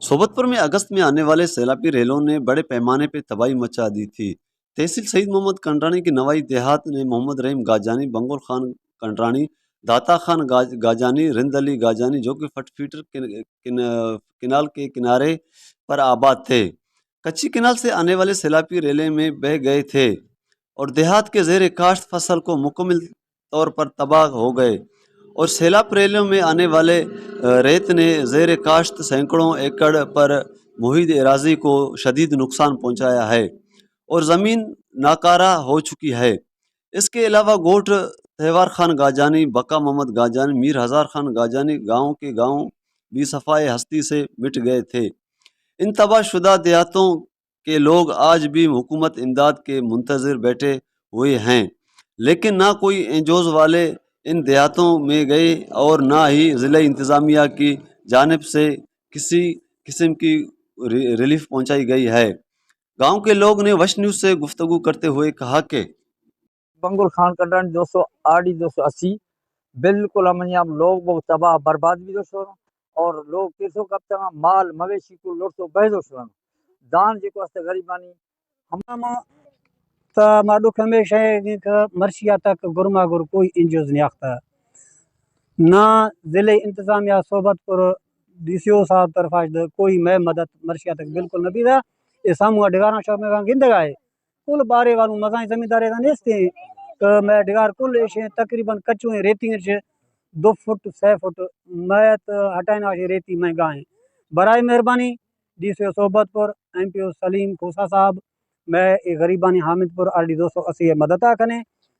सोबतपुर में अगस्त में आने वाले सैलाबी रेलों ने बड़े पैमाने पर तबाही मचा दी थी। तहसील सईद मोहम्मद कंडरानी की नवाई देहात ने मोहम्मद रहीम गाजानी, बंगुल खान कंडरानी, दाता खान गाजानी, रिंद अली गाजानी जो कि फटफीटर किनाल के किनारे पर आबाद थे, कच्ची किनाल से आने वाले सैलाबी रेले में बह गए थे और देहात के जेर काश्त फसल को मुकम्मल तौर पर तबाह हो गए। और सैलाब रेलों में आने वाले रेत ने जेर काश्त सैकड़ों एकड़ पर मुहिद एराजी को शदीद नुकसान पहुंचाया है और ज़मीन नाकारा हो चुकी है। इसके अलावा गोट तहवार खान गाजानी, बका मोहम्मद गाजानी, मीर हज़ार खान गाजानी गाँव के गाँव भी सफ़ाए हस्ती से मिट गए थे। इन तबाहशुदा देहातों के लोग आज भी हुकूमत इमदाद के मुंतज़िर बैठे हुए हैं, लेकिन ना कोई एनजीओज़ वाले इन देहातों में गए और ना ही ज़िला इंतज़ामिया की जानिब से किसी किस्म की रिलीफ पहुंचाई गई है। गांव के लोग ने वश न्यूज़ से गुफ्तगू करते हुए कहा कि बंगुल खान कंडरानी 208 280 बिल्कुल अमन अब लोग बहुत तबाह बर्बाद भी दोस्तों और लोग किसो कब तक माल मवेशी को लोटो बह दोस्तों दान जेको अस्ते गरीबानी हम त माडो हमेशा मर्शिया तक गुरमा गुर कोई इंजोज नहीं आखता ना जिले इंतजामिया सोबतपुर डीसीओ साहब तरफा कोई मैं मदद मर्शिया तक बिल्कुल न भी था। ये सामू डिगारा शौक में गिंद गए कुल बारे वालू मजाई जमींदारे नेस्ते तो मैं डिगार कुल ऐसे तकरीबन कच्चू रेती 2 फुट 6 फुट मैं तो हटाना रेती में गाय बराए मेहरबानी डीसीओ सोबतपुर एमपीओ सलीम खोसा साहब मैं ये गरीबानी हामिदपुर RD 280 मदद कने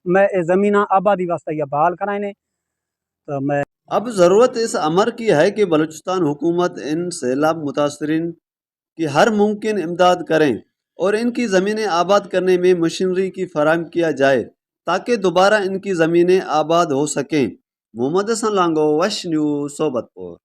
मैं ये ज़मीना आबादी वास्ते ये बहाल कराने तो मैं अब ज़रूरत इस अमर की है कि बलूचिस्तान हुकूमत इन सैलाब मुतासरीन की हर मुमकिन इमदाद करें और इनकी ज़मीनें आबाद करने में मशीनरी की फराहम किया जाए ताकि दोबारा इनकी ज़मीनें आबाद हो सकें। मोहम्मद हसन लांगो, वश न्यूज़, सोबतपुर।